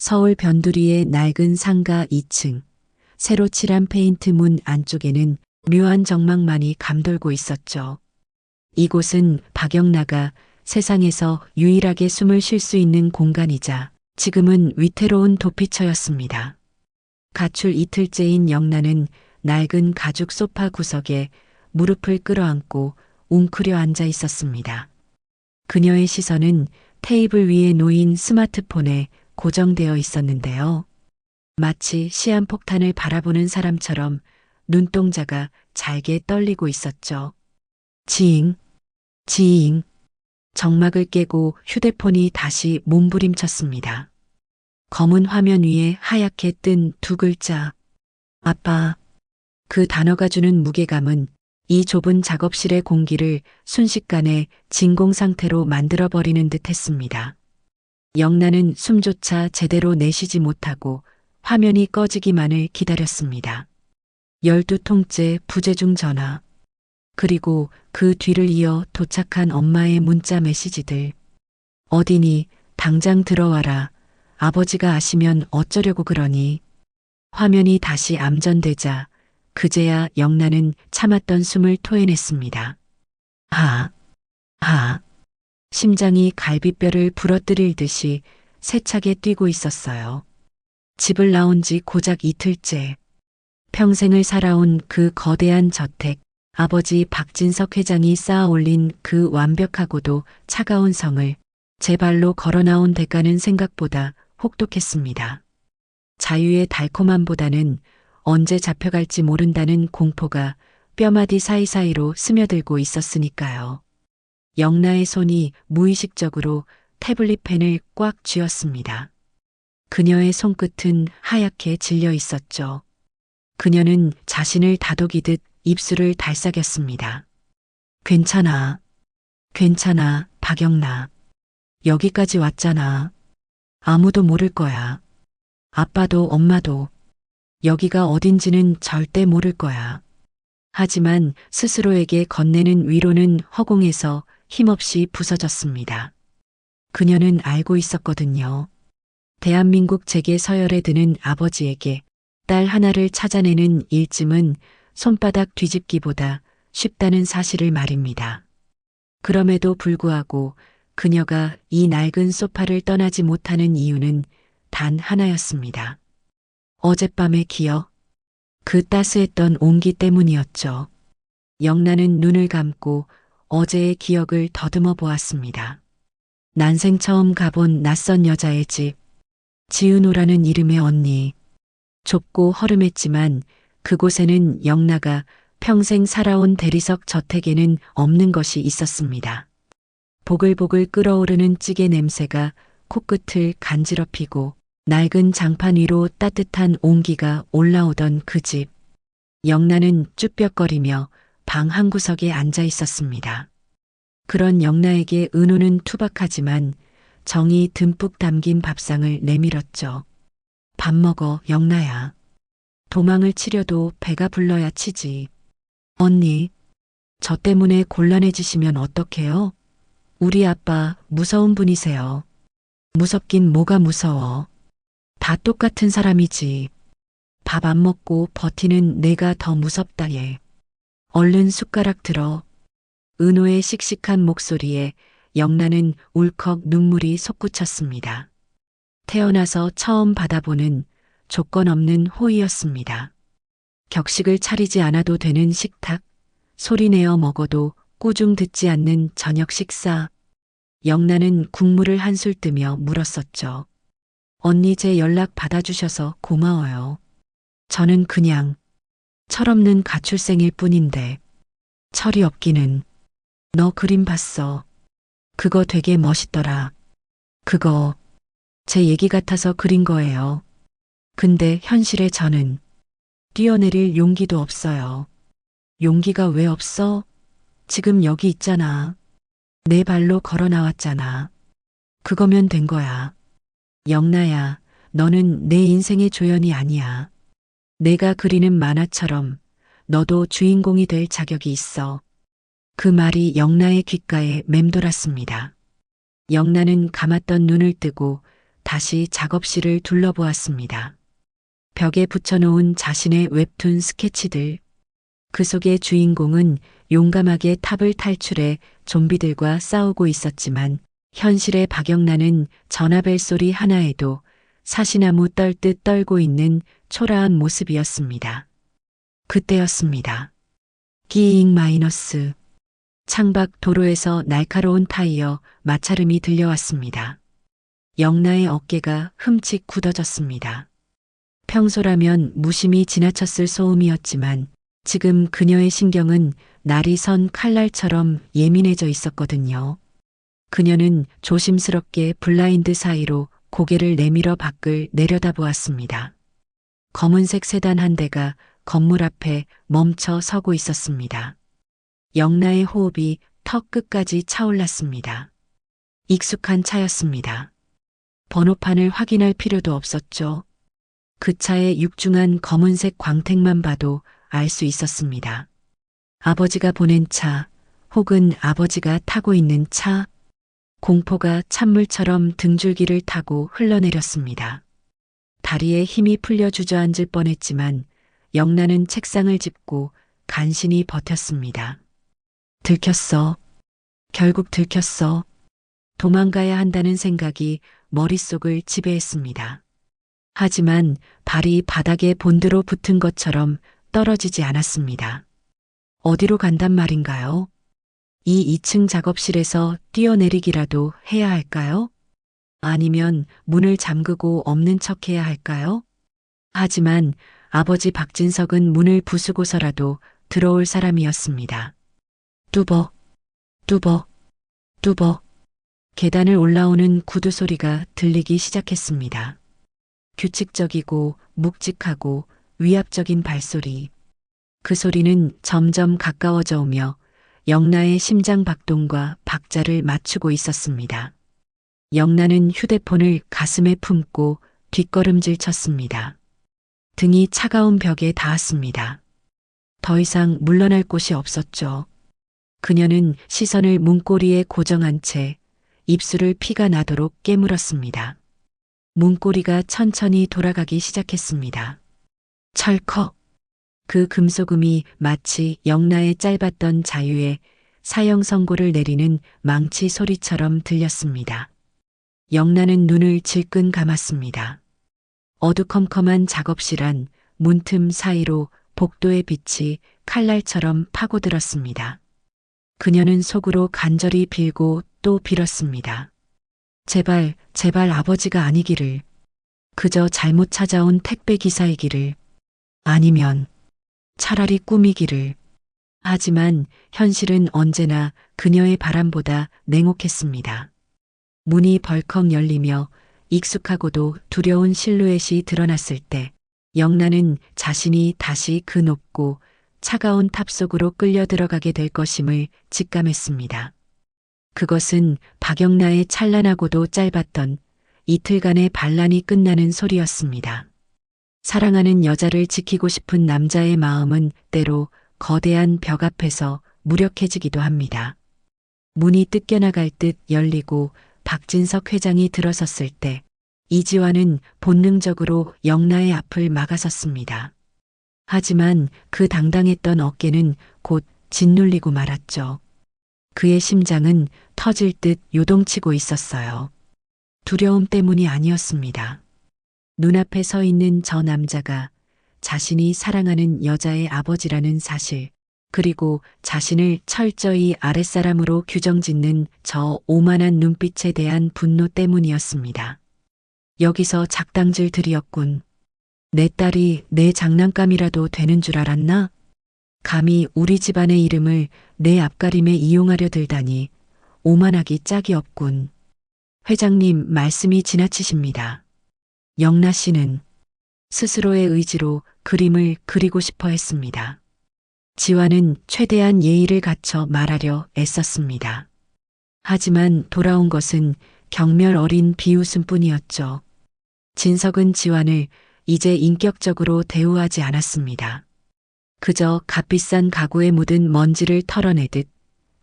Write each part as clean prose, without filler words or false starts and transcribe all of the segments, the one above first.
서울 변두리의 낡은 상가 2층, 새로 칠한 페인트 문 안쪽에는 묘한 정막만이 감돌고 있었죠. 이곳은 박영나가 세상에서 유일하게 숨을 쉴 수 있는 공간이자 지금은 위태로운 도피처였습니다. 가출 이틀째인 영나는 낡은 가죽 소파 구석에 무릎을 끌어안고 웅크려 앉아 있었습니다. 그녀의 시선은 테이블 위에 놓인 스마트폰에 고정되어 있었는데요. 마치 시한폭탄을 바라보는 사람처럼 눈동자가 잘게 떨리고 있었죠. 지잉, 지잉. 정막을 깨고 휴대폰이 다시 몸부림쳤습니다. 검은 화면 위에 하얗게 뜬 두 글자. 아빠. 그 단어가 주는 무게감은 이 좁은 작업실의 공기를 순식간에 진공 상태로 만들어버리는 듯 했습니다. 영나는 숨조차 제대로 내쉬지 못하고 화면이 꺼지기만을 기다렸습니다. 12통째 부재중 전화. 그리고 그 뒤를 이어 도착한 엄마의 문자 메시지들. 어디니? 당장 들어와라. 아버지가 아시면 어쩌려고 그러니? 화면이 다시 암전되자 그제야 영나는 참았던 숨을 토해냈습니다. 심장이 갈비뼈를 부러뜨릴 듯이 세차게 뛰고 있었어요. 집을 나온 지 고작 이틀째. 평생을 살아온 그 거대한 저택, 아버지 박진석 회장이 쌓아 올린 그 완벽하고도 차가운 성을 제 발로 걸어 나온 대가는 생각보다 혹독했습니다. 자유의 달콤함보다는 언제 잡혀갈지 모른다는 공포가 뼈마디 사이사이로 스며들고 있었으니까요. 영나의 손이 무의식적으로 태블릿 펜을 꽉 쥐었습니다. 그녀의 손끝은 하얗게 질려 있었죠. 그녀는 자신을 다독이듯 입술을 달싹였습니다. 괜찮아. 괜찮아, 박영나. 여기까지 왔잖아. 아무도 모를 거야. 아빠도 엄마도. 여기가 어딘지는 절대 모를 거야. 하지만 스스로에게 건네는 위로는 허공에서 힘없이 부서졌습니다. 그녀는 알고 있었거든요. 대한민국 재계 서열에 드는 아버지에게 딸 하나를 찾아내는 일쯤은 손바닥 뒤집기보다 쉽다는 사실을 말입니다. 그럼에도 불구하고 그녀가 이 낡은 소파를 떠나지 못하는 이유는 단 하나였습니다. 어젯밤의 기억, 그 따스했던 온기 때문이었죠. 영나는 눈을 감고 어제의 기억을 더듬어 보았습니다. 난생 처음 가본 낯선 여자의 집, 지은호라는 이름의 언니. 좁고 허름했지만 그곳에는 영나가 평생 살아온 대리석 저택에는 없는 것이 있었습니다. 보글보글 끓어오르는 찌개 냄새가 코끝을 간지럽히고 낡은 장판 위로 따뜻한 온기가 올라오던 그 집. 영나는 쭈뼛거리며 방 한구석에 앉아 있었습니다. 그런 영나에게 은호는 투박하지만 정이 듬뿍 담긴 밥상을 내밀었죠. 밥 먹어, 영나야. 도망을 치려도 배가 불러야 치지. 언니, 저 때문에 곤란해지시면 어떡해요? 우리 아빠 무서운 분이세요. 무섭긴 뭐가 무서워. 다 똑같은 사람이지. 밥 안 먹고 버티는 내가 더 무섭다 얘. 얼른 숟가락 들어. 은호의 씩씩한 목소리에 영나는 울컥 눈물이 솟구쳤습니다. 태어나서 처음 받아보는 조건 없는 호의였습니다. 격식을 차리지 않아도 되는 식탁, 소리내어 먹어도 꾸중 듣지 않는 저녁 식사. 영나는 국물을 한술 뜨며 물었었죠. 언니 제 연락 받아주셔서 고마워요. 저는 그냥 철없는 가출생일 뿐인데. 철이 없기는. 너 그림 봤어. 그거 되게 멋있더라. 그거 제 얘기 같아서 그린 거예요. 근데 현실에 저는 뛰어내릴 용기도 없어요. 용기가 왜 없어? 지금 여기 있잖아. 내 발로 걸어 나왔잖아. 그거면 된 거야. 영나야, 너는 내 인생의 조연이 아니야. 내가 그리는 만화처럼 너도 주인공이 될 자격이 있어. 그 말이 영나의 귓가에 맴돌았습니다. 영나는 감았던 눈을 뜨고 다시 작업실을 둘러보았습니다. 벽에 붙여놓은 자신의 웹툰 스케치들. 그 속의 주인공은 용감하게 탑을 탈출해 좀비들과 싸우고 있었지만 현실의 박영란은 전화벨 소리 하나에도 사시나무 떨듯 떨고 있는 초라한 모습이었습니다. 그때였습니다. 끼잉 마이너스. 창밖 도로에서 날카로운 타이어 마찰음이 들려왔습니다. 영나의 어깨가 흠칫 굳어졌습니다. 평소라면 무심히 지나쳤을 소음이었지만 지금 그녀의 신경은 날이 선 칼날처럼 예민해져 있었거든요. 그녀는 조심스럽게 블라인드 사이로 고개를 내밀어 밖을 내려다보았습니다. 검은색 세단 한 대가 건물 앞에 멈춰 서고 있었습니다. 영나의 호흡이 턱 끝까지 차올랐습니다. 익숙한 차였습니다. 번호판을 확인할 필요도 없었죠. 그 차의 육중한 검은색 광택만 봐도 알 수 있었습니다. 아버지가 보낸 차, 혹은 아버지가 타고 있는 차. 공포가 찬물처럼 등줄기를 타고 흘러내렸습니다. 다리에 힘이 풀려 주저앉을 뻔했지만 영란은 책상을 짚고 간신히 버텼습니다. 들켰어. 결국 들켰어. 도망가야 한다는 생각이 머릿속을 지배했습니다. 하지만 발이 바닥에 본드로 붙은 것처럼 떨어지지 않았습니다. 어디로 간단 말인가요? 이 2층 작업실에서 뛰어내리기라도 해야 할까요? 아니면 문을 잠그고 없는 척해야 할까요? 하지만 아버지 박진석은 문을 부수고서라도 들어올 사람이었습니다. 뚜벅, 뚜벅, 뚜벅. 계단을 올라오는 구두 소리가 들리기 시작했습니다. 규칙적이고 묵직하고 위압적인 발소리. 그 소리는 점점 가까워져 오며 영나의 심장 박동과 박자를 맞추고 있었습니다. 영나는 휴대폰을 가슴에 품고 뒷걸음질 쳤습니다. 등이 차가운 벽에 닿았습니다. 더 이상 물러날 곳이 없었죠. 그녀는 시선을 문고리에 고정한 채 입술을 피가 나도록 깨물었습니다. 문고리가 천천히 돌아가기 시작했습니다. 철컥. 그 금속음이 마치 영나의 짧았던 자유에 사형 선고를 내리는 망치 소리처럼 들렸습니다. 영나는 눈을 질끈 감았습니다. 어두컴컴한 작업실 안 문틈 사이로 복도의 빛이 칼날처럼 파고들었습니다. 그녀는 속으로 간절히 빌고 또 빌었습니다. 제발, 제발 아버지가 아니기를. 그저 잘못 찾아온 택배 기사이기를. 아니면 차라리 꿈이기를. 하지만 현실은 언제나 그녀의 바람보다 냉혹했습니다. 문이 벌컥 열리며 익숙하고도 두려운 실루엣이 드러났을 때 영란은 자신이 다시 그 높고 차가운 탑 속으로 끌려 들어가게 될 것임을 직감했습니다. 그것은 박영나의 찬란하고도 짧았던 이틀간의 반란이 끝나는 소리였습니다. 사랑하는 여자를 지키고 싶은 남자의 마음은 때로 거대한 벽 앞에서 무력해지기도 합니다. 문이 뜯겨나갈 듯 열리고 박진석 회장이 들어섰을 때 이지환은 본능적으로 영나의 앞을 막아섰습니다. 하지만 그 당당했던 어깨는 곧 짓눌리고 말았죠. 그의 심장은 터질 듯 요동치고 있었어요. 두려움 때문이 아니었습니다. 눈앞에 서 있는 저 남자가 자신이 사랑하는 여자의 아버지라는 사실, 그리고 자신을 철저히 아랫사람으로 규정짓는 저 오만한 눈빛에 대한 분노 때문이었습니다. 여기서 작당질 들이었군. 내 딸이 내 장난감이라도 되는 줄 알았나? 감히 우리 집안의 이름을 내 앞가림에 이용하려 들다니 오만하기 짝이 없군. 회장님 말씀이 지나치십니다. 영나 씨는 스스로의 의지로 그림을 그리고 싶어 했습니다. 지화는 최대한 예의를 갖춰 말하려 애썼습니다. 하지만 돌아온 것은 경멸 어린 비웃음뿐이었죠. 진석은 지환을 이제 인격적으로 대우하지 않았습니다. 그저 값비싼 가구에 묻은 먼지를 털어내듯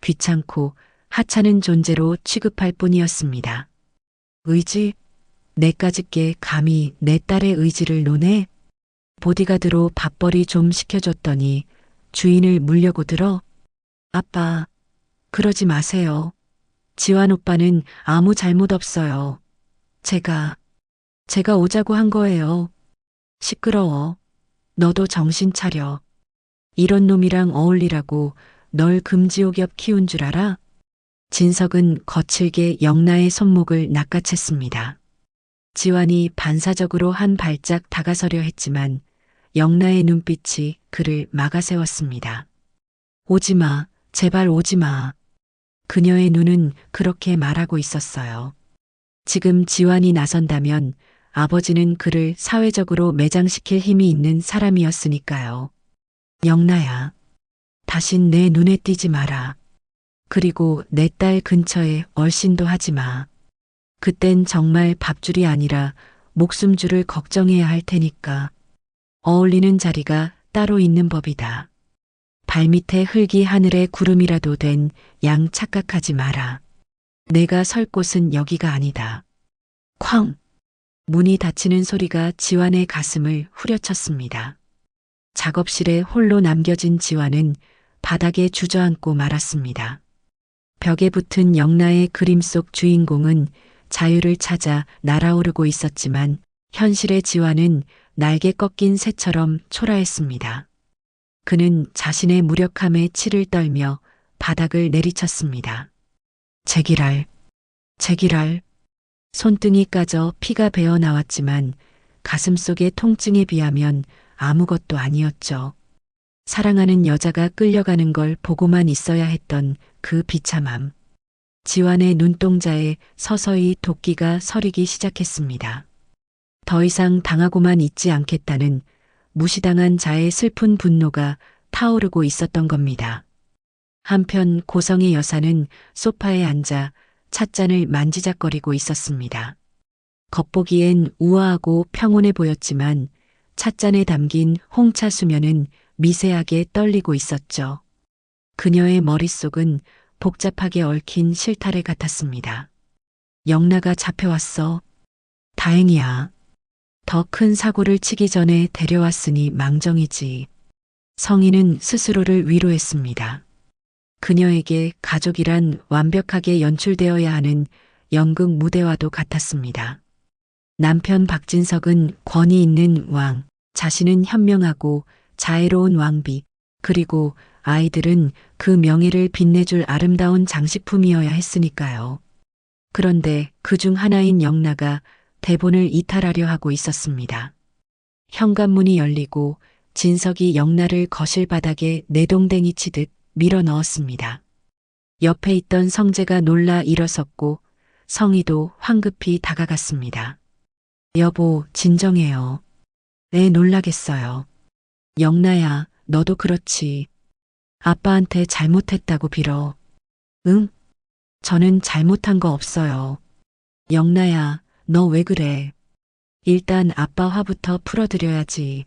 귀찮고 하찮은 존재로 취급할 뿐이었습니다. 의지? 내까짓게 감히 내 딸의 의지를 논해? 보디가드로 밥벌이 좀 시켜줬더니 주인을 물려고 들어? 아빠, 그러지 마세요. 지환 오빠는 아무 잘못 없어요. 제가 오자고 한 거예요. 시끄러워. 너도 정신 차려. 이런 놈이랑 어울리라고 널 금지옥엽 키운 줄 알아? 진석은 거칠게 영나의 손목을 낚아챘습니다. 지환이 반사적으로 한 발짝 다가서려 했지만 영나의 눈빛이 그를 막아세웠습니다. 오지 마, 제발 오지 마. 그녀의 눈은 그렇게 말하고 있었어요. 지금 지환이 나선다면 아버지는 그를 사회적으로 매장시킬 힘이 있는 사람이었으니까요. 영나야, 다신 내 눈에 띄지 마라. 그리고 내 딸 근처에 얼씬도 하지 마. 그땐 정말 밥줄이 아니라 목숨줄을 걱정해야 할 테니까. 어울리는 자리가 따로 있는 법이다. 발밑에 흙이 하늘의 구름이라도 된 양 착각하지 마라. 내가 설 곳은 여기가 아니다. 쾅! 문이 닫히는 소리가 지환의 가슴을 후려쳤습니다. 작업실에 홀로 남겨진 지환은 바닥에 주저앉고 말았습니다. 벽에 붙은 영나의 그림 속 주인공은 자유를 찾아 날아오르고 있었지만 현실의 지환은 날개 꺾인 새처럼 초라했습니다. 그는 자신의 무력함에 치를 떨며 바닥을 내리쳤습니다. 제기랄. 손등이 까져 피가 배어 나왔지만 가슴속의 통증에 비하면 아무것도 아니었죠. 사랑하는 여자가 끌려가는 걸 보고만 있어야 했던 그 비참함. 지환의 눈동자에 서서히 도끼가 서리기 시작했습니다. 더 이상 당하고만 있지 않겠다는 무시당한 자의 슬픈 분노가 타오르고 있었던 겁니다. 한편 고성의 여사는 소파에 앉아 찻잔을 만지작거리고 있었습니다. 겉보기엔 우아하고 평온해 보였지만 찻잔에 담긴 홍차 수면은 미세하게 떨리고 있었죠. 그녀의 머릿속은 복잡하게 얽힌 실타래 같았습니다. 영나가 잡혀왔어. 다행이야. 더 큰 사고를 치기 전에 데려왔으니 망정이지. 성인은 스스로를 위로했습니다. 그녀에게 가족이란 완벽하게 연출되어야 하는 연극 무대와도 같았습니다. 남편 박진석은 권위 있는 왕, 자신은 현명하고 자애로운 왕비, 그리고 아이들은 그 명예를 빛내줄 아름다운 장식품이어야 했으니까요. 그런데 그중 하나인 영나가 대본을 이탈하려 하고 있었습니다. 현관문이 열리고 진석이 영나를 거실 바닥에 내동댕이 치듯 밀어 넣었습니다. 옆에 있던 성재가 놀라 일어섰고 성희도 황급히 다가갔습니다. 여보, 진정해요. 애 놀라겠어요. 영나야, 너도 그렇지. 아빠한테 잘못했다고 빌어. 응? 저는 잘못한 거 없어요. 영나야, 너 왜 그래? 일단 아빠 화부터 풀어드려야지.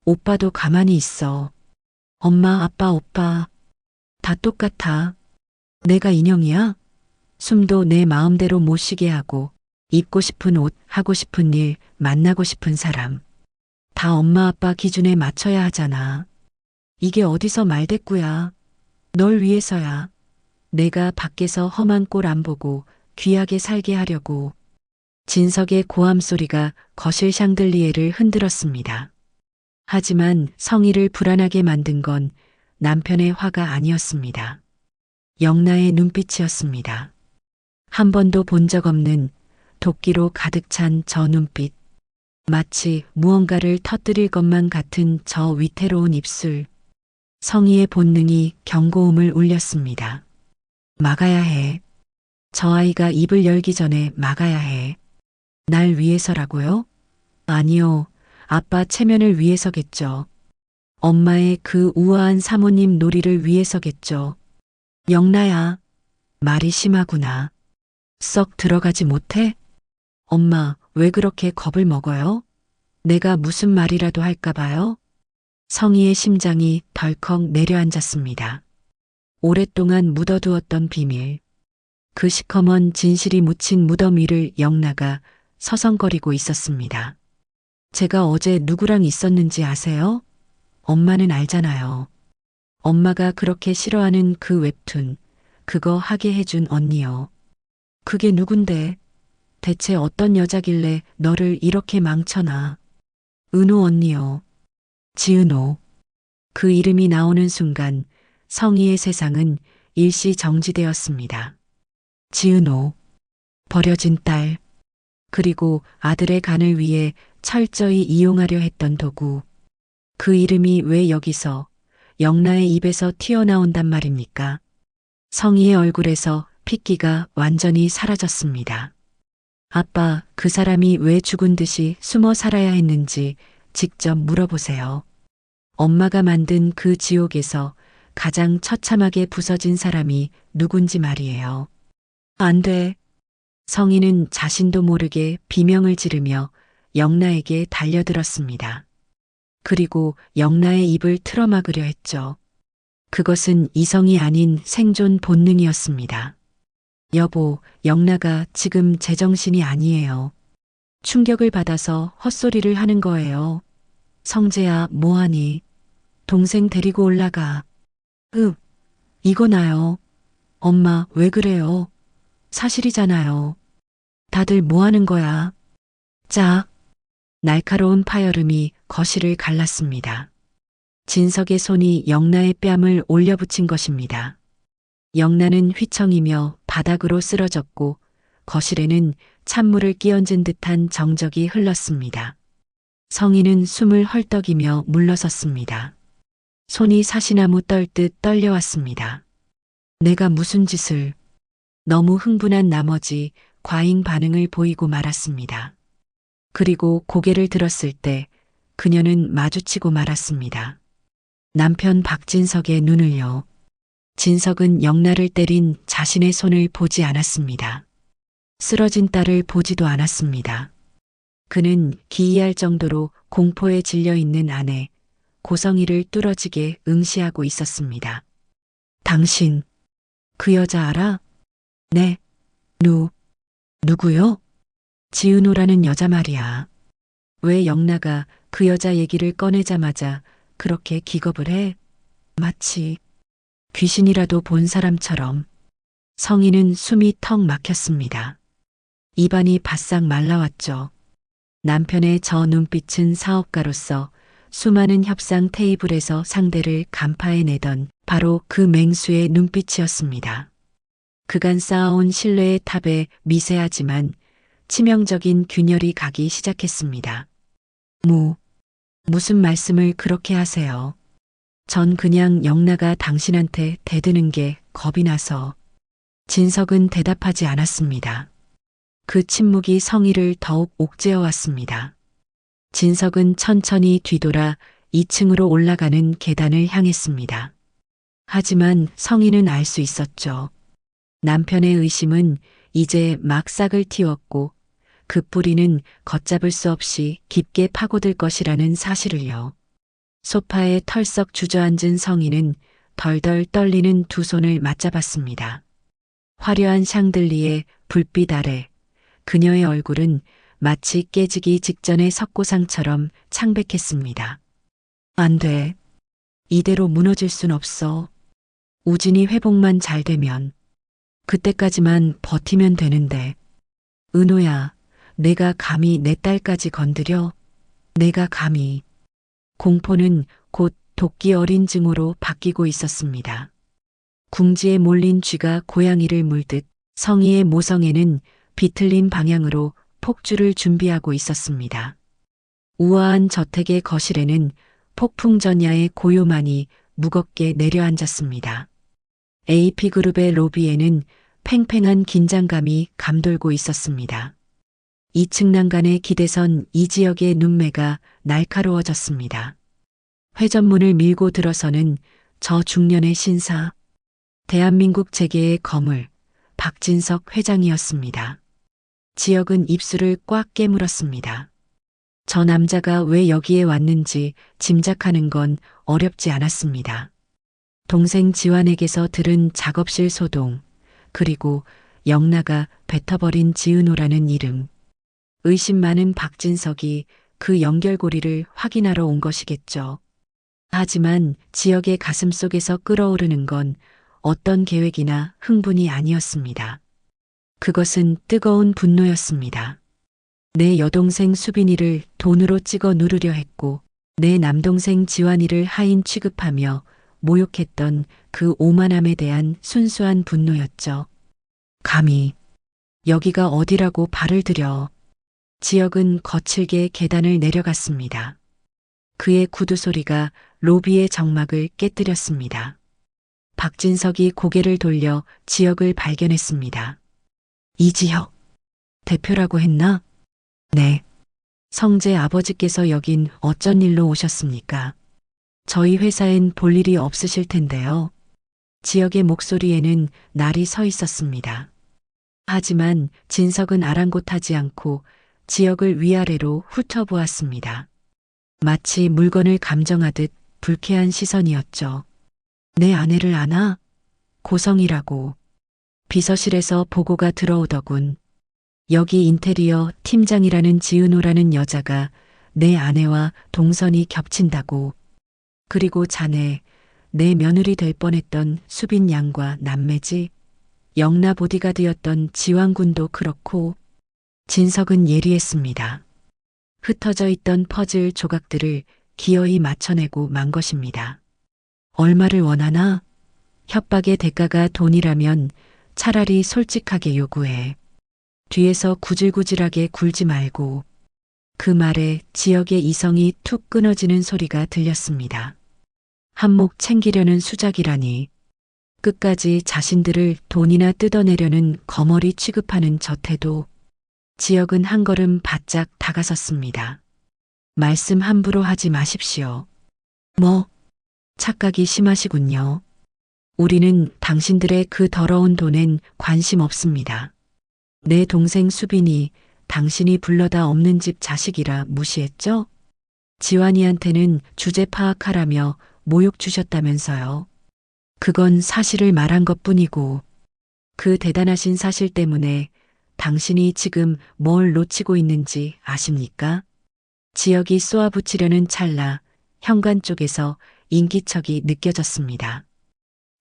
오빠도 가만히 있어. 엄마, 아빠, 오빠. 다 똑같아. 내가 인형이야? 숨도 내 마음대로 못 쉬게 하고 입고 싶은 옷, 하고 싶은 일, 만나고 싶은 사람. 다 엄마 아빠 기준에 맞춰야 하잖아. 이게 어디서 말대꾸야. 널 위해서야. 내가 밖에서 험한 꼴 안 보고 귀하게 살게 하려고. 진석의 고함 소리가 거실 샹들리에를 흔들었습니다. 하지만 성희를 불안하게 만든 건 남편의 화가 아니었습니다. 영나의 눈빛이었습니다. 한 번도 본 적 없는 도끼로 가득 찬 저 눈빛. 마치 무언가를 터뜨릴 것만 같은 저 위태로운 입술. 성희의 본능이 경고음을 울렸습니다. 막아야 해. 저 아이가 입을 열기 전에 막아야 해. 날 위해서라고요? 아니요. 아빠 체면을 위해서겠죠. 엄마의 그 우아한 사모님 놀이를 위해서겠죠. 영나야, 말이 심하구나. 썩 들어가지 못해? 엄마, 왜 그렇게 겁을 먹어요? 내가 무슨 말이라도 할까 봐요? 성희의 심장이 덜컥 내려앉았습니다. 오랫동안 묻어두었던 비밀. 그 시커먼 진실이 묻힌 무덤 위를 영나가 서성거리고 있었습니다. 제가 어제 누구랑 있었는지 아세요? 엄마는 알잖아요. 엄마가 그렇게 싫어하는 그 웹툰, 그거 하게 해준 언니요. 그게 누군데? 대체 어떤 여자길래 너를 이렇게 망쳐놔? 은호 언니요. 지은호. 그 이름이 나오는 순간 성희의 세상은 일시 정지되었습니다. 지은호. 버려진 딸. 그리고 아들의 간을 위해 철저히 이용하려 했던 도구. 그 이름이 왜 여기서 영나의 입에서 튀어나온단 말입니까? 성희의 얼굴에서 핏기가 완전히 사라졌습니다. 아빠, 그 사람이 왜 죽은 듯이 숨어 살아야 했는지 직접 물어보세요. 엄마가 만든 그 지옥에서 가장 처참하게 부서진 사람이 누군지 말이에요. 안 돼. 성희는 자신도 모르게 비명을 지르며 영나에게 달려들었습니다. 그리고 영나의 입을 틀어막으려 했죠. 그것은 이성이 아닌 생존 본능이었습니다. 여보, 영나가 지금 제정신이 아니에요. 충격을 받아서 헛소리를 하는 거예요. 성재야, 뭐하니? 동생 데리고 올라가. 이거 나요. 엄마, 왜 그래요? 사실이잖아요. 다들 뭐 하는 거야? 짝. 날카로운 파열음이 거실을 갈랐습니다. 진석의 손이 영나의 뺨을 올려붙인 것입니다. 영나는 휘청이며 바닥으로 쓰러졌고 거실에는 찬물을 끼얹은 듯한 정적이 흘렀습니다. 성희는 숨을 헐떡이며 물러섰습니다. 손이 사시나무 떨듯 떨려왔습니다. 내가 무슨 짓을... 너무 흥분한 나머지 과잉 반응을 보이고 말았습니다. 그리고 고개를 들었을 때 그녀는 마주치고 말았습니다. 남편 박진석의 눈을요. 진석은 영나를 때린 자신의 손을 보지 않았습니다. 쓰러진 딸을 보지도 않았습니다. 그는 기이할 정도로 공포에 질려 있는 아내 고성희를 뚫어지게 응시하고 있었습니다. 당신, 그 여자 알아? 네. 누구요? 지은호라는 여자 말이야. 왜 영나가 그 여자 얘기를 꺼내자마자 그렇게 기겁을 해? 마치 귀신이라도 본 사람처럼. 성희는 숨이 턱 막혔습니다. 입안이 바싹 말라왔죠. 남편의 저 눈빛은 사업가로서 수많은 협상 테이블에서 상대를 간파해내던 바로 그 맹수의 눈빛이었습니다. 그간 쌓아온 신뢰의 탑에 미세하지만 치명적인 균열이 가기 시작했습니다. 무슨 말씀을 그렇게 하세요? 전 그냥 영나가 당신한테 대드는 게 겁이 나서. 진석은 대답하지 않았습니다. 그 침묵이 성희를 더욱 옥죄어 왔습니다. 진석은 천천히 뒤돌아 2층으로 올라가는 계단을 향했습니다. 하지만 성희는 알 수 있었죠. 남편의 의심은 이제 막 싹을 틔웠고 그 뿌리는 걷잡을 수 없이 깊게 파고들 것이라는 사실을요. 소파에 털썩 주저앉은 성희는 덜덜 떨리는 두 손을 맞잡았습니다. 화려한 샹들리에 불빛 아래 그녀의 얼굴은 마치 깨지기 직전의 석고상처럼 창백했습니다. 안 돼. 이대로 무너질 순 없어. 우진이 회복만 잘 되면. 그때까지만 버티면 되는데. 은호야, 내가 감히 내 딸까지 건드려? 내가 감히. 공포는 곧 도끼 어린 증오로 바뀌고 있었습니다. 궁지에 몰린 쥐가 고양이를 물듯 성희의 모성애는 비틀린 방향으로 폭주를 준비하고 있었습니다. 우아한 저택의 거실에는 폭풍전야의 고요만이 무겁게 내려앉았습니다. AP그룹의 로비에는 팽팽한 긴장감이 감돌고 있었습니다. 2층 난간에 기대선 이지혁의 눈매가 날카로워졌습니다. 회전문을 밀고 들어서는 저 중년의 신사, 대한민국 재계의 거물, 박진석 회장이었습니다. 지혁은 입술을 꽉 깨물었습니다. 저 남자가 왜 여기에 왔는지 짐작하는 건 어렵지 않았습니다. 동생 지환에게서 들은 작업실 소동, 그리고 영나가 뱉어버린 지은호라는 이름. 의심 많은 박진석이 그 연결고리를 확인하러 온 것이겠죠. 하지만 지역의 가슴속에서 끓어오르는 건 어떤 계획이나 흥분이 아니었습니다. 그것은 뜨거운 분노였습니다. 내 여동생 수빈이를 돈으로 찍어 누르려 했고 내 남동생 지환이를 하인 취급하며 모욕했던 그 오만함에 대한 순수한 분노였죠. 감히 여기가 어디라고 발을 들여. 지역은 거칠게 계단을 내려갔습니다. 그의 구두 소리가 로비의 정막을 깨뜨렸습니다. 박진석이 고개를 돌려 지역을 발견했습니다. 이지혁, 대표라고 했나? 네. 성재 아버지께서 여긴 어쩐 일로 오셨습니까? 저희 회사엔 볼 일이 없으실 텐데요. 지역의 목소리에는 날이 서 있었습니다. 하지만 진석은 아랑곳하지 않고 지역을 위아래로 훑어보았습니다. 마치 물건을 감정하듯 불쾌한 시선이었죠. 내 아내를 아나? 고성이라고. 비서실에서 보고가 들어오더군. 여기 인테리어 팀장이라는 지은호라는 여자가 내 아내와 동선이 겹친다고. 그리고 자네, 내 며느리 될 뻔했던 수빈 양과 남매지. 영나 보디가드였던 지왕군도 그렇고. 진석은 예리했습니다. 흩어져 있던 퍼즐 조각들을 기어이 맞춰내고 만 것입니다. 얼마를 원하나? 협박의 대가가 돈이라면 차라리 솔직하게 요구해. 뒤에서 구질구질하게 굴지 말고. 그 말에 지역의 이성이 툭 끊어지는 소리가 들렸습니다. 한몫 챙기려는 수작이라니. 끝까지 자신들을 돈이나 뜯어내려는 거머리 취급하는 저 태도. 지역은 한 걸음 바짝 다가섰습니다. 말씀 함부로 하지 마십시오. 뭐? 착각이 심하시군요. 우리는 당신들의 그 더러운 돈엔 관심 없습니다. 내 동생 수빈이 당신이 불러다 없는 집 자식이라 무시했죠? 지환이한테는 주제 파악하라며 모욕 주셨다면서요. 그건 사실을 말한 것뿐이고 그 대단하신 사실 때문에 당신이 지금 뭘 놓치고 있는지 아십니까? 지역이 쏘아붙이려는 찰나 현관 쪽에서 인기척이 느껴졌습니다.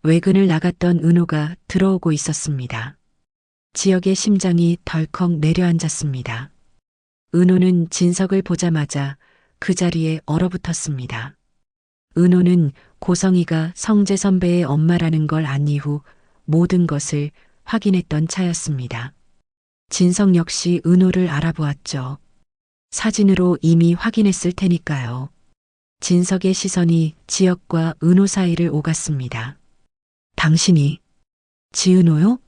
외근을 나갔던 은호가 들어오고 있었습니다. 지역의 심장이 덜컥 내려앉았습니다. 은호는 진석을 보자마자 그 자리에 얼어붙었습니다. 은호는 고성이가 성재 선배의 엄마라는 걸 안 이후 모든 것을 확인했던 차였습니다. 진석 역시 은호를 알아보았죠. 사진으로 이미 확인했을 테니까요. 진석의 시선이 지역과 은호 사이를 오갔습니다. 당신이 지은호요?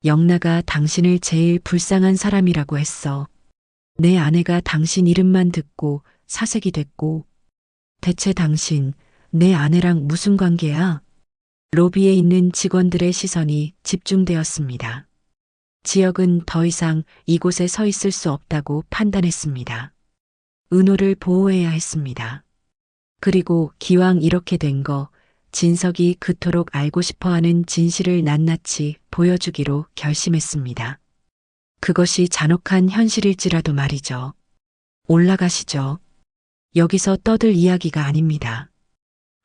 영나가 당신을 제일 불쌍한 사람이라고 했어. 내 아내가 당신 이름만 듣고 사색이 됐고. 대체 당신, 내 아내랑 무슨 관계야? 로비에 있는 직원들의 시선이 집중되었습니다. 지역은 더 이상 이곳에 서 있을 수 없다고 판단했습니다. 은호를 보호해야 했습니다. 그리고 기왕 이렇게 된 거 진석이 그토록 알고 싶어하는 진실을 낱낱이 보여주기로 결심했습니다. 그것이 잔혹한 현실일지라도 말이죠. 올라가시죠. 여기서 떠들 이야기가 아닙니다.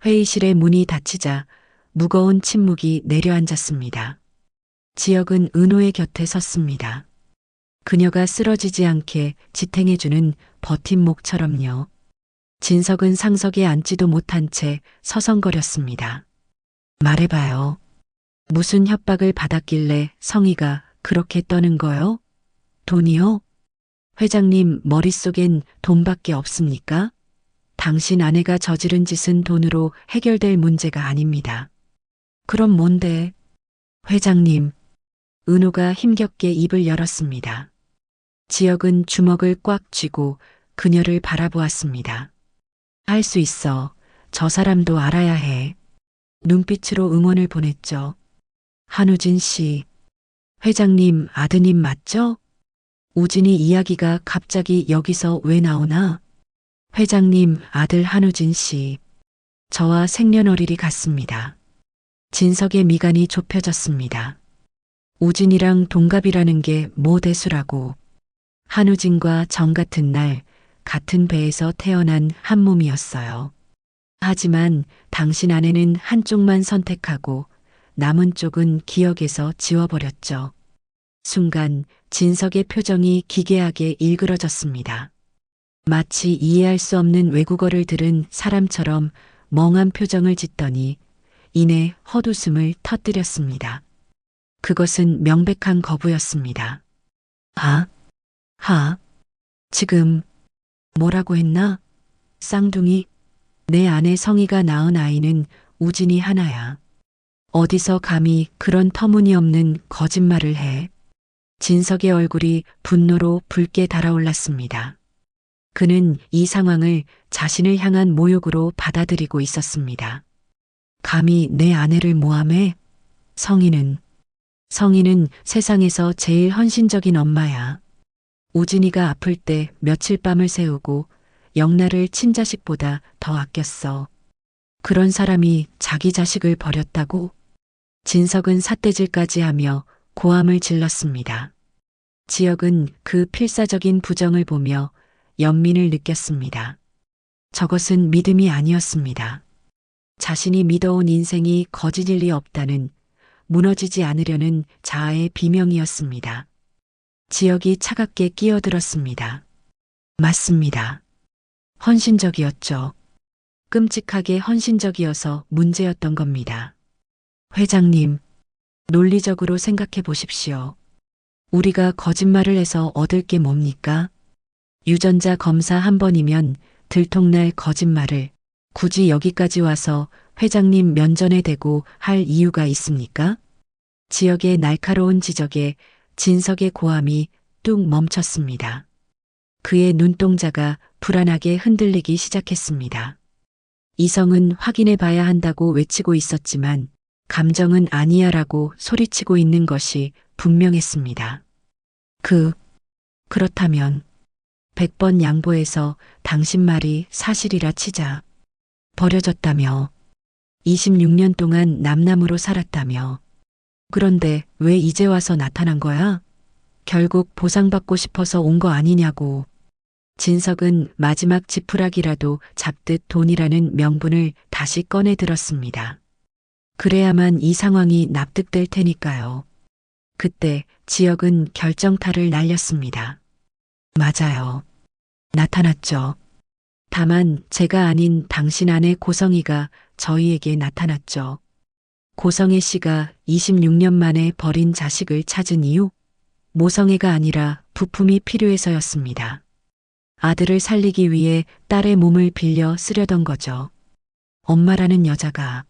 회의실의 문이 닫히자 무거운 침묵이 내려앉았습니다. 지역은 은호의 곁에 섰습니다. 그녀가 쓰러지지 않게 지탱해주는 버팀목처럼요. 진석은 상석에 앉지도 못한 채 서성거렸습니다. 말해봐요. 무슨 협박을 받았길래 성희가 그렇게 떠는 거요? 돈이요? 회장님 머릿속엔 돈밖에 없습니까? 당신 아내가 저지른 짓은 돈으로 해결될 문제가 아닙니다. 그럼 뭔데? 회장님. 은호가 힘겹게 입을 열었습니다. 지역은 주먹을 꽉 쥐고 그녀를 바라보았습니다. 할 수 있어. 저 사람도 알아야 해. 눈빛으로 응원을 보냈죠. 한우진 씨. 회장님 아드님 맞죠? 우진이 이야기가 갑자기 여기서 왜 나오나? 회장님 아들 한우진 씨. 저와 생년월일이 같습니다. 진석의 미간이 좁혀졌습니다. 우진이랑 동갑이라는 게 뭐 대수라고. 한우진과 정 같은 날 같은 배에서 태어난 한 몸이었어요. 하지만 당신 아내는 한쪽만 선택하고 남은 쪽은 기억에서 지워버렸죠. 순간 진석의 표정이 기괴하게 일그러졌습니다. 마치 이해할 수 없는 외국어를 들은 사람처럼 멍한 표정을 짓더니 이내 헛웃음을 터뜨렸습니다. 그것은 명백한 거부였습니다. 하, 지금 뭐라고 했나? 쌍둥이, 내 아내 성희가 낳은 아이는 우진이 하나야. 어디서 감히 그런 터무니없는 거짓말을 해? 진석의 얼굴이 분노로 붉게 달아올랐습니다. 그는 이 상황을 자신을 향한 모욕으로 받아들이고 있었습니다. 감히 내 아내를 모함해? 성희는 세상에서 제일 헌신적인 엄마야. 우진이가 아플 때 며칠 밤을 새우고 영나를 친자식보다 더 아꼈어. 그런 사람이 자기 자식을 버렸다고? 진석은 삿대질까지 하며 고함을 질렀습니다. 지역은 그 필사적인 부정을 보며 연민을 느꼈습니다. 저것은 믿음이 아니었습니다. 자신이 믿어온 인생이 거짓일 리 없다는, 무너지지 않으려는 자아의 비명이었습니다. 지역이 차갑게 끼어들었습니다. 맞습니다. 헌신적이었죠. 끔찍하게 헌신적이어서 문제였던 겁니다. 회장님, 논리적으로 생각해 보십시오. 우리가 거짓말을 해서 얻을 게 뭡니까? 유전자 검사 한 번이면 들통날 거짓말을 굳이 여기까지 와서 회장님 면전에 대고 할 이유가 있습니까? 지역의 날카로운 지적에 진석의 고함이 뚝 멈췄습니다. 그의 눈동자가 불안하게 흔들리기 시작했습니다. 이성은 확인해 봐야 한다고 외치고 있었지만 감정은 아니야라고 소리치고 있는 것이 분명했습니다. 그렇다면 100번 양보해서 당신 말이 사실이라 치자. 버려졌다며. 26년 동안 남남으로 살았다며. 그런데 왜 이제 와서 나타난 거야? 결국 보상받고 싶어서 온 거 아니냐고. 진석은 마지막 지푸라기라도 잡듯 돈이라는 명분을 다시 꺼내 들었습니다. 그래야만 이 상황이 납득될 테니까요. 그때 지역은 결정타를 날렸습니다. 맞아요. 나타났죠. 다만 제가 아닌 당신 아내 고성희가 저희에게 나타났죠. 고성혜 씨가 26년 만에 버린 자식을 찾은 이유? 모성애가 아니라 부품이 필요해서였습니다. 아들을 살리기 위해 딸의 몸을 빌려 쓰려던 거죠. 엄마라는 여자가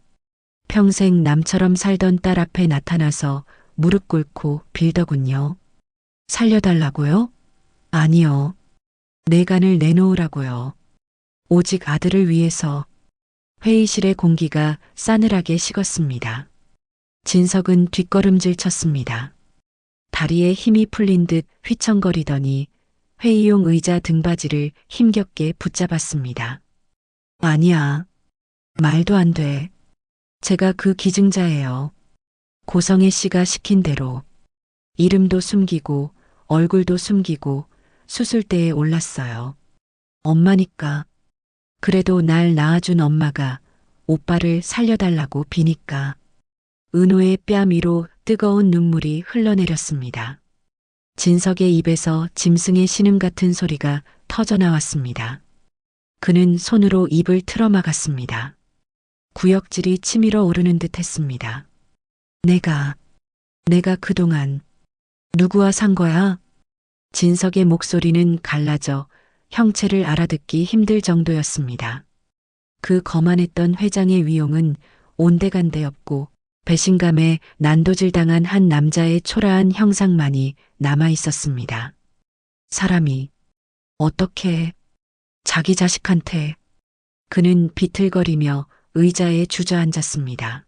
평생 남처럼 살던 딸 앞에 나타나서 무릎 꿇고 빌더군요. 살려달라고요? 아니요. 내간을 내놓으라고요. 오직 아들을 위해서. 회의실의 공기가 싸늘하게 식었습니다. 진석은 뒷걸음질 쳤습니다. 다리에 힘이 풀린 듯 휘청거리더니 회의용 의자 등받이를 힘겹게 붙잡았습니다. 아니야. 말도 안 돼. 제가 그 기증자예요. 고성혜 씨가 시킨 대로. 이름도 숨기고 얼굴도 숨기고 수술대에 올랐어요. 엄마니까. 그래도 날 낳아준 엄마가 오빠를 살려달라고 비니까. 은호의 뺨 위로 뜨거운 눈물이 흘러내렸습니다. 진석의 입에서 짐승의 신음 같은 소리가 터져나왔습니다. 그는 손으로 입을 틀어막았습니다. 구역질이 치밀어 오르는 듯 했습니다. 내가 그동안 누구와 산 거야? 진석의 목소리는 갈라져 형체를 알아듣기 힘들 정도였습니다. 그 거만했던 회장의 위용은 온데간데 없고 배신감에 난도질당한 한 남자의 초라한 형상만이 남아 있었습니다. 사람이 어떻게 자기 자식한테. 그는 비틀거리며 의자에 주저앉았습니다.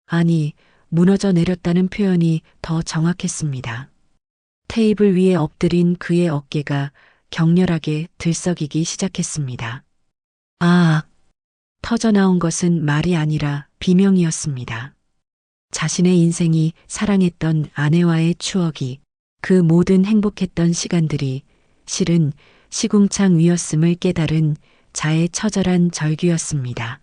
아니, 무너져 내렸다는 표현이 더 정확했습니다. 테이블 위에 엎드린 그의 어깨가 격렬하게 들썩이기 시작했습니다. 터져나온 것은 말이 아니라 비명이었습니다. 자신의 인생이 사랑했던 아내와의 추억이, 그 모든 행복했던 시간들이 실은 시궁창 위였음을 깨달은 자의 처절한 절규였습니다.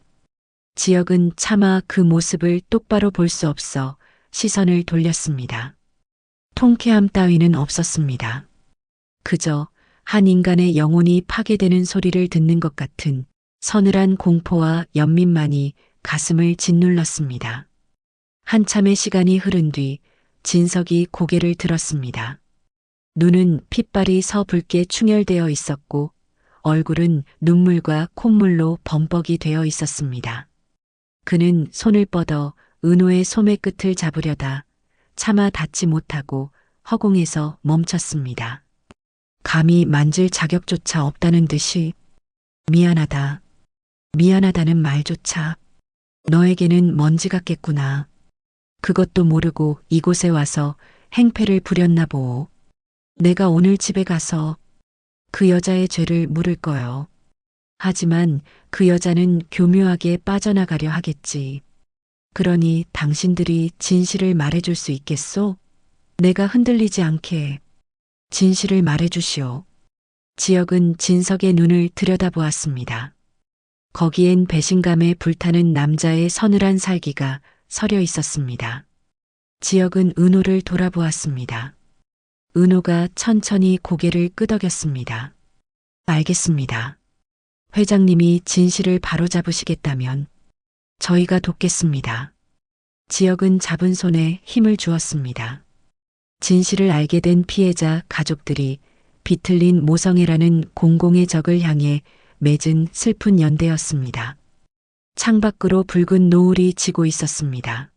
지역은 차마 그 모습을 똑바로 볼 수 없어 시선을 돌렸습니다. 통쾌함 따위는 없었습니다. 그저 한 인간의 영혼이 파괴되는 소리를 듣는 것 같은 서늘한 공포와 연민만이 가슴을 짓눌렀습니다. 한참의 시간이 흐른 뒤 진석이 고개를 들었습니다. 눈은 핏발이 서붉게 충혈되어 있었고 얼굴은 눈물과 콧물로 범벅이 되어 있었습니다. 그는 손을 뻗어 은호의 소매 끝을 잡으려다 차마 닿지 못하고 허공에서 멈췄습니다. 감히 만질 자격조차 없다는 듯이 미안하다. 미안하다는 말조차 너에게는 먼지 같겠구나. 그것도 모르고 이곳에 와서 행패를 부렸나 보오. 내가 오늘 집에 가서 그 여자의 죄를 물을 거요. 하지만 그 여자는 교묘하게 빠져나가려 하겠지. 그러니 당신들이 진실을 말해줄 수 있겠소? 내가 흔들리지 않게 진실을 말해주시오. 지역은 진석의 눈을 들여다보았습니다. 거기엔 배신감에 불타는 남자의 서늘한 살기가 서려 있었습니다. 지역은 은호를 돌아보았습니다. 은호가 천천히 고개를 끄덕였습니다. 알겠습니다. 회장님이 진실을 바로잡으시겠다면 저희가 돕겠습니다. 지역은 잡은 손에 힘을 주었습니다. 진실을 알게 된 피해자 가족들이 비틀린 모성애라는 공공의 적을 향해 맺은 슬픈 연대였습니다. 창밖으로 붉은 노을이 지고 있었습니다.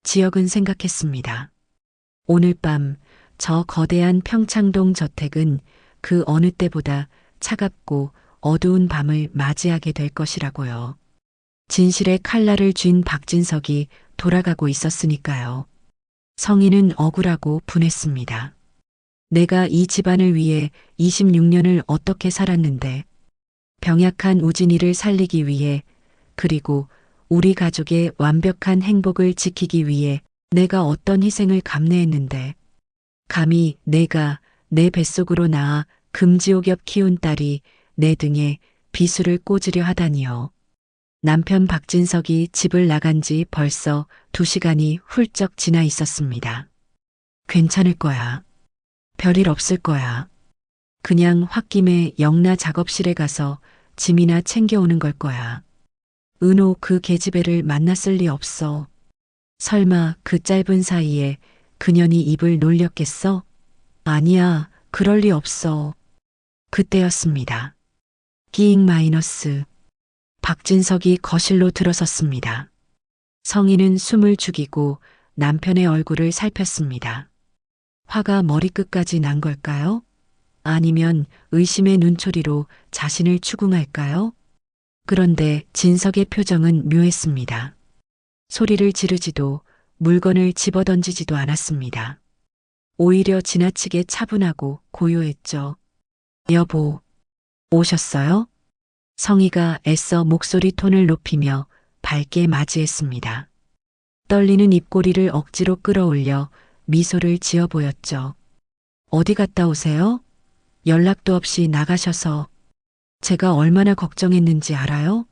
지역은 생각했습니다. 오늘 밤 저 거대한 평창동 저택은 그 어느 때보다 차갑고 어두운 밤을 맞이하게 될 것이라고요. 진실의 칼날을 쥔 박진석이 돌아가고 있었으니까요. 성인은 억울하고 분했습니다. 내가 이 집안을 위해 26년을 어떻게 살았는데 병약한 우진이를 살리기 위해 그리고 우리 가족의 완벽한 행복을 지키기 위해 내가 어떤 희생을 감내했는데 감히 내가 내 뱃속으로 낳아 금지옥엽 키운 딸이 내 등에 비수를 꽂으려 하다니요. 남편 박진석이 집을 나간 지 벌써 2시간이 훌쩍 지나 있었습니다. 괜찮을 거야. 별일 없을 거야. 그냥 홧김에 영나 작업실에 가서 짐이나 챙겨오는 걸 거야. 은호 그 계집애를 만났을 리 없어. 설마 그 짧은 사이에 그년이 입을 놀렸겠어? 아니야, 그럴 리 없어. 그때였습니다. 끼잉 마이너스. 박진석이 거실로 들어섰습니다. 성인은 숨을 죽이고 남편의 얼굴을 살폈습니다. 화가 머리끝까지 난 걸까요? 아니면 의심의 눈초리로 자신을 추궁할까요? 그런데 진석의 표정은 묘했습니다. 소리를 지르지도 물건을 집어던지지도 않았습니다. 오히려 지나치게 차분하고 고요했죠. 여보, 오셨어요? 성희가 애써 목소리 톤을 높이며 밝게 맞이했습니다. 떨리는 입꼬리를 억지로 끌어올려 미소를 지어 보였죠. 어디 갔다 오세요? 연락도 없이 나가셔서 제가 얼마나 걱정했는지 알아요?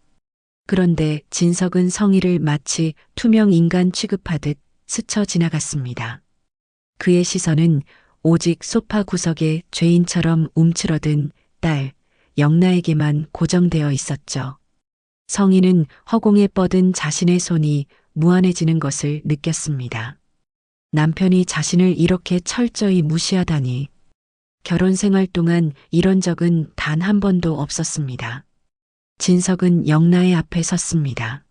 그런데 진석은 성희를 마치 투명 인간 취급하듯 스쳐 지나갔습니다. 그의 시선은 오직 소파 구석에 죄인처럼 움츠러든 딸 영나에게만 고정되어 있었죠. 성희는 허공에 뻗은 자신의 손이 무한해지는 것을 느꼈습니다. 남편이 자신을 이렇게 철저히 무시하다니. 결혼 생활 동안 이런 적은 단 한 번도 없었습니다. 진석은 영나의 앞에 섰습니다.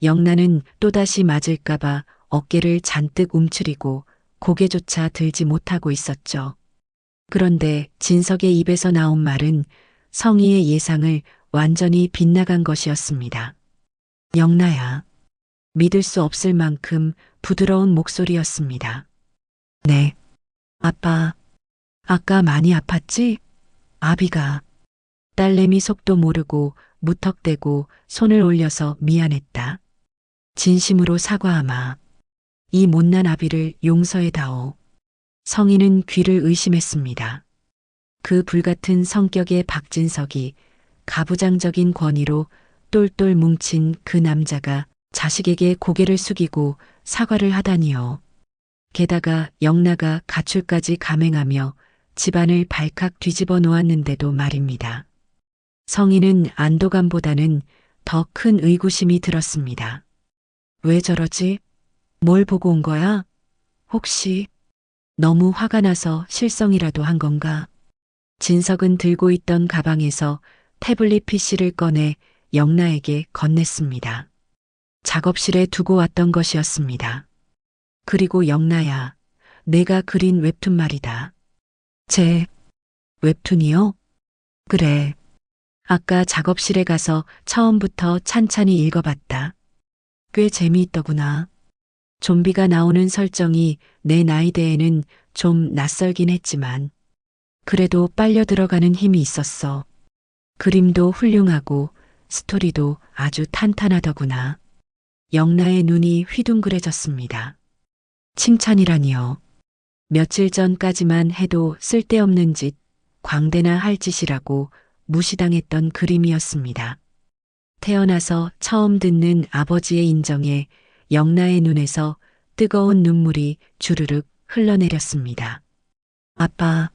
영나는 또다시 맞을까봐 어깨를 잔뜩 움츠리고 고개조차 들지 못하고 있었죠. 그런데 진석의 입에서 나온 말은 성희의 예상을 완전히 빗나간 것이었습니다. 영나야. 믿을 수 없을 만큼 부드러운 목소리였습니다. 네. 아빠. 아까 많이 아팠지? 아비가. 딸내미 속도 모르고 무턱대고 손을 올려서 미안했다. 진심으로 사과하마. 이 못난 아비를 용서해다오. 성희는 귀를 의심했습니다. 그 불같은 성격의 박진석이 가부장적인 권위로 똘똘 뭉친 그 남자가 자식에게 고개를 숙이고 사과를 하다니요. 게다가 영나가 가출까지 감행하며 집안을 발칵 뒤집어 놓았는데도 말입니다. 성희는 안도감보다는 더 큰 의구심이 들었습니다. 왜 저러지? 뭘 보고 온 거야? 혹시 너무 화가 나서 실성이라도 한 건가? 진석은 들고 있던 가방에서 태블릿 PC를 꺼내 영나에게 건넸습니다. 작업실에 두고 왔던 것이었습니다. 그리고 영나야, 내가 그린 웹툰 말이다. 제 웹툰이요? 그래. 아까 작업실에 가서 처음부터 찬찬히 읽어봤다. 꽤 재미있더구나. 좀비가 나오는 설정이 내 나이대에는 좀 낯설긴 했지만 그래도 빨려 들어가는 힘이 있었어. 그림도 훌륭하고 스토리도 아주 탄탄하더구나. 영나의 눈이 휘둥그레졌습니다. 칭찬이라니요. 며칠 전까지만 해도 쓸데없는 짓, 광대나 할 짓이라고 무시당했던 그림이었습니다. 태어나서 처음 듣는 아버지의 인정에 영나의 눈에서 뜨거운 눈물이 주르륵 흘러내렸습니다. 아빠,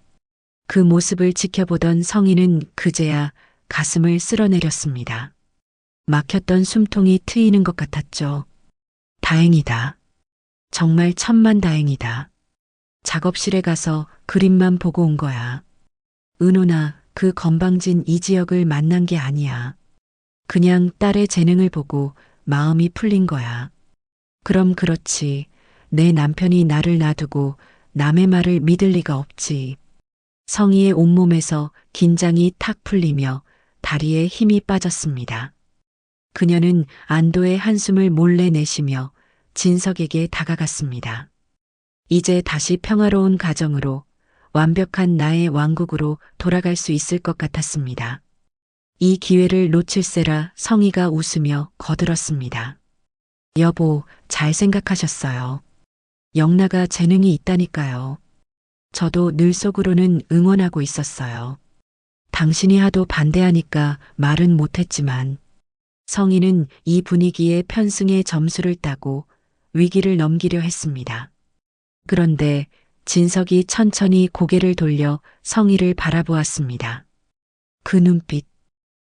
그 모습을 지켜보던 성희는 그제야 가슴을 쓸어내렸습니다. 막혔던 숨통이 트이는 것 같았죠. 다행이다. 정말 천만다행이다. 작업실에 가서 그림만 보고 온 거야. 은호나 그 건방진 이지혁을 만난 게 아니야. 그냥 딸의 재능을 보고 마음이 풀린 거야. 그럼 그렇지. 내 남편이 나를 놔두고 남의 말을 믿을 리가 없지. 성희의 온몸에서 긴장이 탁 풀리며 다리에 힘이 빠졌습니다. 그녀는 안도의 한숨을 몰래 내쉬며 진석에게 다가갔습니다. 이제 다시 평화로운 가정으로 완벽한 나의 왕국으로 돌아갈 수 있을 것 같았습니다. 이 기회를 놓칠세라 성희가 웃으며 거들었습니다. 여보, 잘 생각하셨어요. 영나가 재능이 있다니까요. 저도 늘 속으로는 응원하고 있었어요. 당신이 하도 반대하니까 말은 못했지만 성희는 이 분위기에 편승의 점수를 따고 위기를 넘기려 했습니다. 그런데 진석이 천천히 고개를 돌려 성희를 바라보았습니다. 그 눈빛,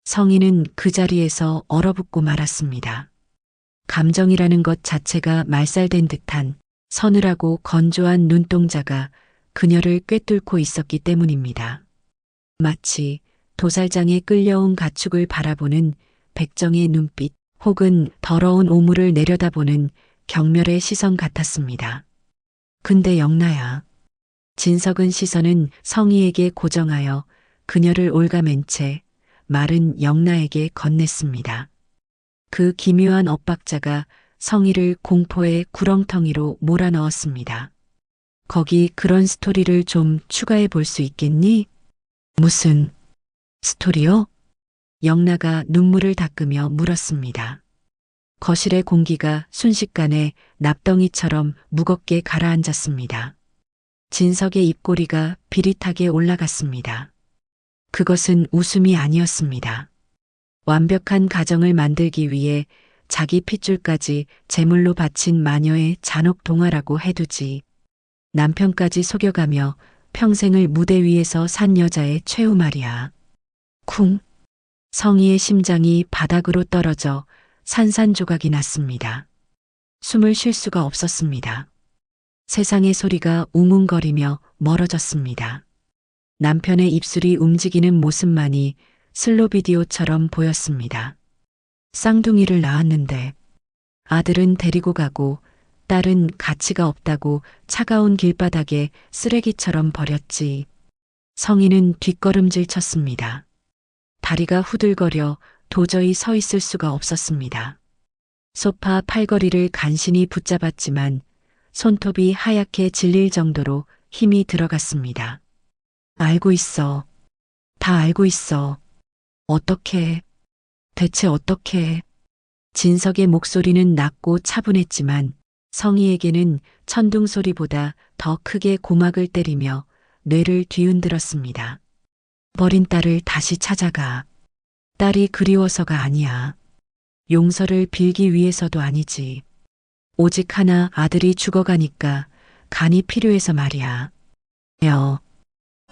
성희는 그 자리에서 얼어붙고 말았습니다. 감정이라는 것 자체가 말살된 듯한 서늘하고 건조한 눈동자가 그녀를 꿰뚫고 있었기 때문입니다. 마치 도살장에 끌려온 가축을 바라보는 백정의 눈빛 혹은 더러운 오물을 내려다보는 경멸의 시선 같았습니다. 근데 영나야. 진석은 시선은 성희에게 고정하여 그녀를 올가맨 채 말은 영나에게 건넸습니다. 그 기묘한 엇박자가 성희를 공포의 구렁텅이로 몰아넣었습니다. 거기 그런 스토리를 좀 추가해 볼 수 있겠니? 무슨 스토리요? 영나가 눈물을 닦으며 물었습니다. 거실의 공기가 순식간에 납덩이처럼 무겁게 가라앉았습니다. 진석의 입꼬리가 비릿하게 올라갔습니다. 그것은 웃음이 아니었습니다. 완벽한 가정을 만들기 위해 자기 핏줄까지 제물로 바친 마녀의 잔혹 동화라고 해두지. 남편까지 속여가며 평생을 무대 위에서 산 여자의 최후 말이야. 쿵. 성희의 심장이 바닥으로 떨어져 산산조각이 났습니다. 숨을 쉴 수가 없었습니다. 세상의 소리가 웅웅거리며 멀어졌습니다. 남편의 입술이 움직이는 모습만이 슬로 비디오처럼 보였습니다. 쌍둥이를 낳았는데 아들은 데리고 가고 딸은 가치가 없다고 차가운 길바닥에 쓰레기처럼 버렸지. 성희는 뒷걸음질 쳤습니다. 다리가 후들거려 도저히 서 있을 수가 없었습니다. 소파 팔걸이를 간신히 붙잡았지만 손톱이 하얗게 질릴 정도로 힘이 들어갔습니다. 알고 있어. 다 알고 있어. 어떻게, 대체 어떻게. 진석의 목소리는 낮고 차분했지만 성희에게는 천둥 소리보다 더 크게 고막을 때리며 뇌를 뒤흔들었습니다. 버린 딸을 다시 찾아가. 딸이 그리워서가 아니야. 용서를 빌기 위해서도 아니지. 오직 하나 아들이 죽어가니까 간이 필요해서 말이야.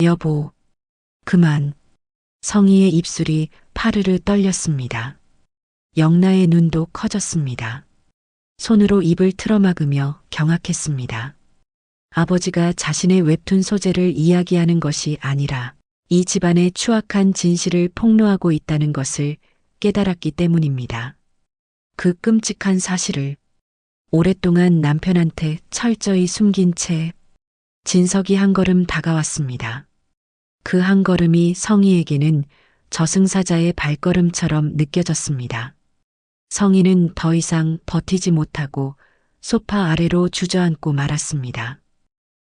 여보, 그만. 성희의 입술이 파르르 떨렸습니다. 영나의 눈도 커졌습니다. 손으로 입을 틀어막으며 경악했습니다. 아버지가 자신의 웹툰 소재를 이야기하는 것이 아니라 이 집안의 추악한 진실을 폭로하고 있다는 것을 깨달았기 때문입니다. 그 끔찍한 사실을 오랫동안 남편한테 철저히 숨긴 채 진석이 한 걸음 다가왔습니다. 그 한 걸음이 성희에게는 저승사자의 발걸음처럼 느껴졌습니다. 성희는 더 이상 버티지 못하고 소파 아래로 주저앉고 말았습니다.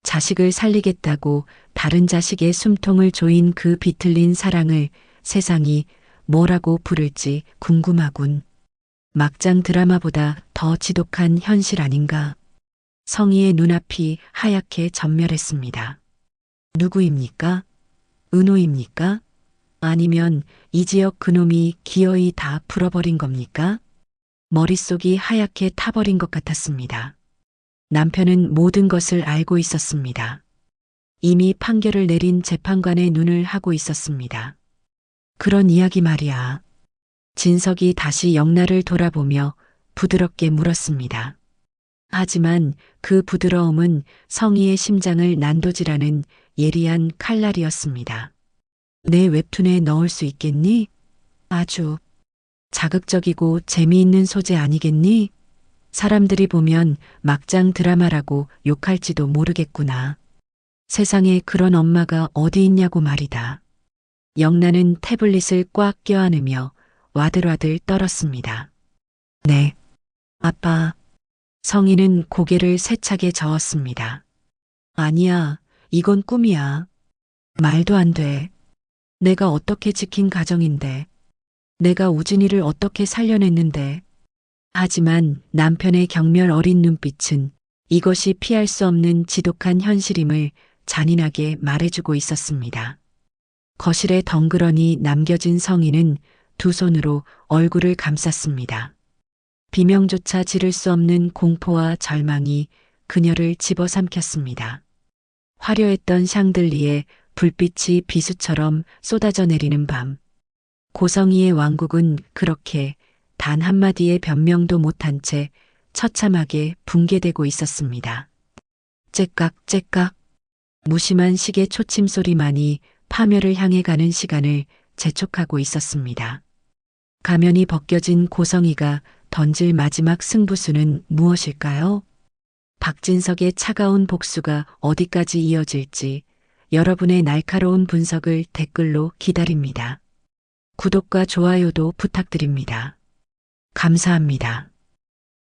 자식을 살리겠다고 다른 자식의 숨통을 조인 그 비틀린 사랑을 세상이 뭐라고 부를지 궁금하군. 막장 드라마보다 더 지독한 현실 아닌가. 성희의 눈앞이 하얗게 전멸했습니다. 누구입니까? 은호입니까? 아니면 이 지역 그놈이 기어이 다 풀어버린 겁니까? 머릿속이 하얗게 타버린 것 같았습니다. 남편은 모든 것을 알고 있었습니다. 이미 판결을 내린 재판관의 눈을 하고 있었습니다. 그런 이야기 말이야. 진석이 다시 영나를 돌아보며 부드럽게 물었습니다. 하지만 그 부드러움은 성희의 심장을 난도질하는 예리한 칼날이었습니다. 내 웹툰에 넣을 수 있겠니? 아주 자극적이고 재미있는 소재 아니겠니? 사람들이 보면 막장 드라마라고 욕할지도 모르겠구나. 세상에 그런 엄마가 어디 있냐고 말이다. 영나는 태블릿을 꽉 껴안으며 와들와들 떨었습니다. 네, 아빠. 성희는 고개를 세차게 저었습니다. 아니야, 이건 꿈이야. 말도 안 돼. 내가 어떻게 지킨 가정인데. 내가 우진이를 어떻게 살려냈는데. 하지만 남편의 경멸 어린 눈빛은 이것이 피할 수 없는 지독한 현실임을 잔인하게 말해주고 있었습니다. 거실에 덩그러니 남겨진 성희는 두 손으로 얼굴을 감쌌습니다. 비명조차 지를 수 없는 공포와 절망이 그녀를 집어삼켰습니다. 화려했던 샹들리에 불빛이 비수처럼 쏟아져 내리는 밤. 고성희의 왕국은 그렇게 단 한마디의 변명도 못한 채 처참하게 붕괴되고 있었습니다. 째깍째깍. 무심한 시계 초침 소리만이 파멸을 향해 가는 시간을 재촉하고 있었습니다. 가면이 벗겨진 고성희가 던질 마지막 승부수는 무엇일까요? 박진석의 차가운 복수가 어디까지 이어질지 여러분의 날카로운 분석을 댓글로 기다립니다. 구독과 좋아요도 부탁드립니다. 감사합니다.